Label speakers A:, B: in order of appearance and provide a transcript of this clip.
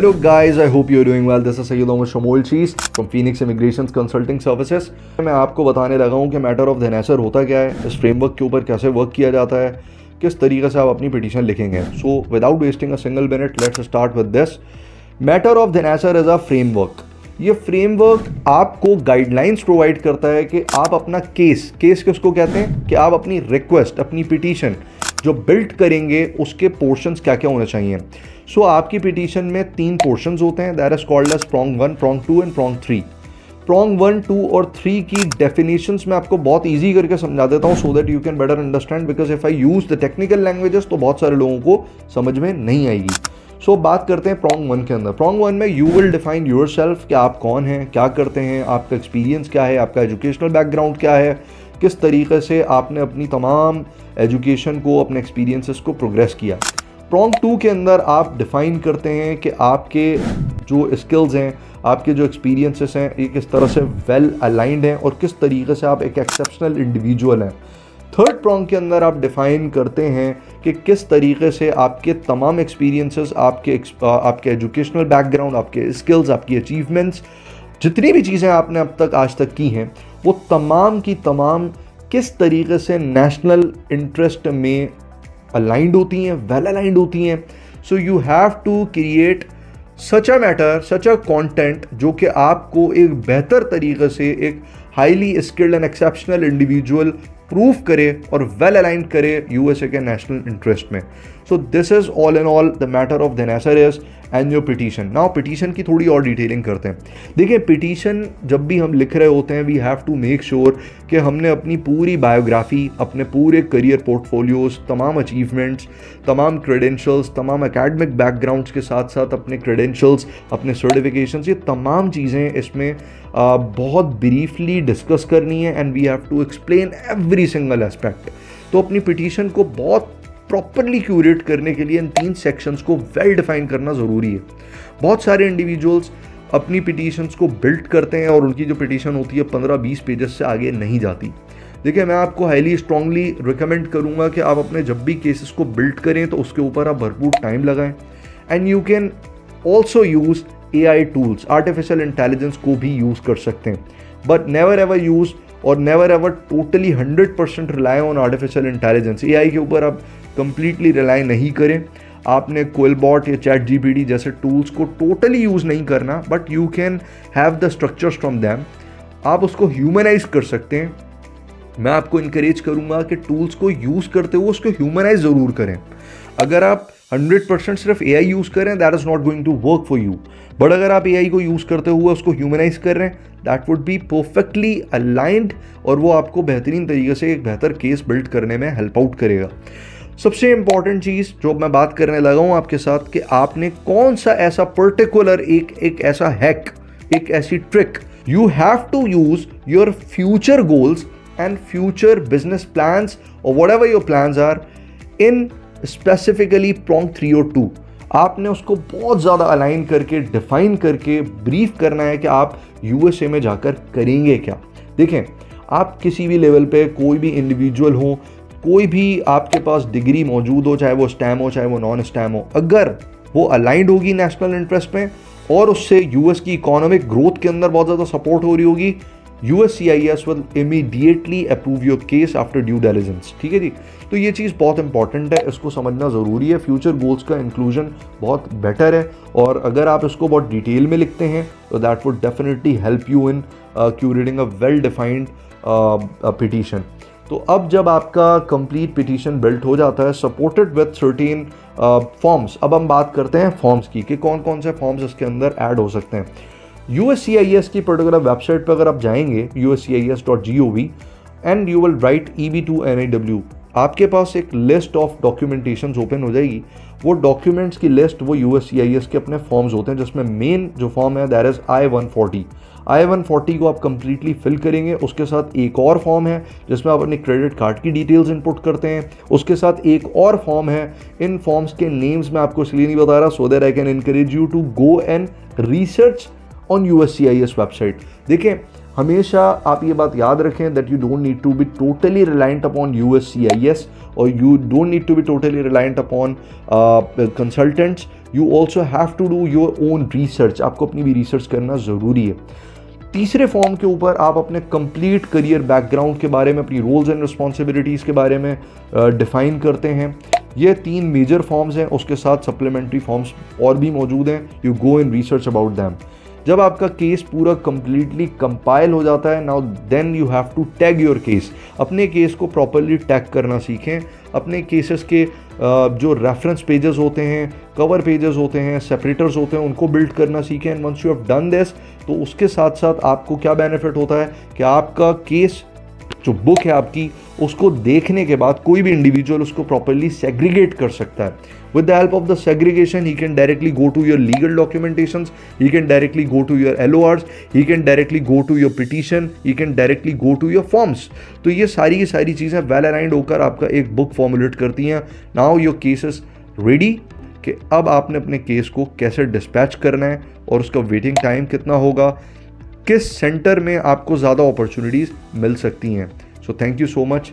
A: Hello guys, I hope you're doing well. This is Sayyid Omar Shamol Cheese from Phoenix Immigration Consulting Services. मैं आपको बताने लगा हूँ कि मैटर ऑफ द नेचर होता क्या है, इस फ्रेमवर्क के ऊपर कैसे वर्क किया जाता है, किस तरीके से आप अपनी पिटीशन लिखेंगे. So without wasting a single minute let's start with this. Matter of the nature is a framework. ये फ्रेमवर्क आपको गाइडलाइंस प्रोवाइड करता है कि आप अपना केस किसको कहते हैं, कि आप अपनी रिक्वेस्ट, अपनी पिटीशन जो बिल्ड करेंगे उसके पोर्शंस क्या क्या होने चाहिए. सो आपकी पिटीशन में 3 पोर्शंस होते हैं, that is called as prong 1, prong 2 and prong 3. Prong 1, 2 और 3 की डेफिनेशंस मैं आपको बहुत ईजी करके समझा देता हूँ so that you can better understand, because if I use the technical languages तो बहुत सारे लोगों को समझ में नहीं आएगी. सो बात करते हैं प्रॉन्ग 1 के अंदर. प्रॉन्ग 1 में you will define your self, कि आप कौन हैं, क्या करते हैं, आपका एक्सपीरियंस क्या है, आपका एजुकेशनल बैकग्राउंड क्या है, किस तरीके से आपने अपनी तमाम एजुकेशन को, अपने एक्सपीरियंसेस को प्रोग्रेस किया. प्रॉन्ग 2 के अंदर आप डिफ़ाइन करते हैं कि आपके जो स्किल्स हैं, आपके जो एक्सपीरियंसेस हैं, ये किस तरह से वेल अलाइंड हैं और किस तरीके से आप एक एक्सेप्शनल इंडिविजुअल हैं. थर्ड प्रॉन्ग के अंदर आप डिफ़ाइन करते हैं कि किस तरीके से आपके तमाम एक्सपीरियंसेस, आपके एजुकेशनल बैकग्राउंड, आपके स्किल्स, आपकी अचीवमेंट्स, जितनी भी चीज़ें आपने अब तक आज तक की हैं, वो तमाम की तमाम किस तरीके से नेशनल इंटरेस्ट में अलाइंड होती हैं, वेल अलाइंड होती हैं. So you have to create such a matter, such a content जो कि आपको एक बेहतर तरीके से एक highly skilled and exceptional individual prove करे और वेल अलाइन करे यूएसए के नेशनल इंटरेस्ट में. So this is all in all the matter of the nature is and your petition. Now petition की थोड़ी और डिटेलिंग करते हैं. देखिए, पिटीशन जब भी हम लिख रहे होते हैं, we have to make sure कि हमने अपनी पूरी बायोग्राफी, अपने पूरे करियर पोर्टफोलियोज, तमाम अचीवमेंट्स, तमाम क्रेडेंशियल्स, तमाम एकेडमिक बैकग्राउंड्स के साथ साथ अपने क्रेडेंशियल्स, अपने सर्टिफिकेशंस, ये तमाम चीज़ें इसमें बहुत ब्रीफली डिस्कस करनी है and we have to explain every single aspect. तो अपनी पिटीशन को बहुत प्रॉपरली क्यूरेट करने के लिए इन 3 सेक्शंस को वेल डिफाइन करना ज़रूरी है. बहुत सारे इंडिविजुअल्स अपनी पिटीशंस को बिल्ड करते हैं और उनकी जो पिटीशन होती है 15-20 पेजेस से आगे नहीं जाती. देखिए, मैं आपको हाईली स्ट्रांगली रिकमेंड करूंगा कि आप अपने जब भी केसेस को बिल्ड करें तो उसके ऊपर आप भरपूर टाइम लगाएं. And you can also use AI tools, artificial intelligence को भी यूज़ कर सकते हैं, बट नेवर एवर यूज़ और never ever totally 100% rely on artificial intelligence. AI के ऊपर आप कंप्लीटली रिलाई नहीं करें. आपने क्विलबॉट या चैट GPT जैसे टूल्स को टोटली यूज़ नहीं करना, but you can have the structures from them. आप उसको ह्यूमनाइज कर सकते हैं. मैं आपको इनकरेज करूंगा कि टूल्स को यूज़ करते हुए उसको ह्यूमनाइज ज़रूर करें. अगर आप 100% सिर्फ AI यूज़ करें, that is not going to work for you. But अगर आप AI को यूज़ करते हुए उसको ह्यूमनाइज कर रहे हैं, that would be perfectly aligned और वो आपको बेहतरीन तरीके से एक बेहतर केस बिल्ड करने में हेल्प आउट करेगा. सबसे इंपॉर्टेंट चीज़ जो मैं बात करने लगा हूँ आपके साथ, कि आपने कौन सा ऐसा पर्टिकुलर एक ऐसा हैक, एक ऐसी trick, you have to use your future goals and future business plans और whatever your plans are in specifically prong 3 और 2. आपने उसको बहुत ज़्यादा अलाइन करके, डिफाइन करके ब्रीफ करना है कि आप यूएसए में जाकर करेंगे क्या. देखें, आप किसी भी लेवल पे, कोई भी इंडिविजुअल हो, कोई भी आपके पास डिग्री मौजूद हो, चाहे वो स्टैम हो चाहे वो नॉन स्टैम हो, अगर वो अलाइंड होगी नेशनल इंटरेस्ट में और उससे यूएस की इकोनॉमिक ग्रोथ के अंदर बहुत ज़्यादा सपोर्ट हो रही होगी, USCIS will immediately approve your case after due diligence. ठीक है जी. तो ये चीज़ बहुत इंपॉर्टेंट है, इसको समझना ज़रूरी है. फ्यूचर गोल्स का इंक्लूजन बहुत बेटर है और अगर आप इसको बहुत डिटेल में लिखते हैं तो that would definitely help you in curating a well defined petition. तो अब जब आपका कंप्लीट पिटीशन बिल्ट हो जाता है सपोर्टेड विद 13 फॉर्म्स, अब हम बात करते हैं फॉर्म्स की, कि कौन कौन से फॉर्म्स इसके अंदर ऐड हो सकते हैं. USCIS की पर्टिकुलर वेबसाइट पर अगर आप जाएंगे uscis.gov and you will write EB2NAW, आपके पास एक लिस्ट ऑफ डॉक्यूमेंटेशंस ओपन हो जाएगी. वो डॉक्यूमेंट्स की लिस्ट वो USCIS के अपने फॉर्म्स होते हैं, जिसमें मेन जो फॉर्म है दैट इज़ I-140. I-140 को आप कंप्लीटली फिल करेंगे. उसके साथ एक और फॉर्म है जिसमें आप अपने क्रेडिट कार्ड की डिटेल्स इनपुट करते हैं. उसके साथ एक और फॉर्म है. इन फॉर्म्स के नेम्स मैं आपको इसलिए नहीं बता रहा so that I can encourage you to go and research on USCIS website. देखें, हमेशा आप ये बात याद रखें that you don't need to be totally reliant upon USCIS और you don't need to be totally reliant upon consultants. You also have to do your own research, आपको अपनी भी रिसर्च करना ज़रूरी है। तीसरे फॉर्म के ऊपर आप अपने कंप्लीट करियर बैकग्राउंड के बारे में, अपनी रोल्स एंड रिस्पॉन्सिबिलिटीज़ के बारे में डिफ़ाइन करते हैं। ये 3 मेजर फॉर्म्स हैं, उसके साथ सप्लीमेंट्री फॉर्म्स और भी मौजूद हैं। You go in research about them. जब आपका केस पूरा कंप्लीटली कंपाइल हो जाता है, now then you have to tag your case. अपने केस को प्रॉपरली टैग करना सीखें। अपने केसेस के जो रेफरेंस पेजेस होते हैं, कवर पेजेस होते हैं, सेपरेटर्स होते हैं, उनको बिल्ड करना सीखें। And once you have done this, तो उसके साथ साथ आपको क्या बेनिफिट होता है कि आपका केस जो बुक है आपकी, उसको देखने के बाद कोई भी इंडिविजुअल उसको प्रॉपरली सेग्रीगेट कर सकता है। With the help of the segregation he can directly go to your legal documentations, he can directly go to your LORs, he can directly go to your petition, he can directly go to your forms. तो ये सारी की सारी चीज़ें well aligned होकर आपका एक book formulate करती हैं। Now your case is ready कि अब आपने अपने केस को कैसे डिस्पैच करना है और उसका वेटिंग टाइम कितना होगा, किस सेंटर में आपको ज़्यादा अपॉर्चुनिटीज़ मिल सकती हैं। So thank you so much.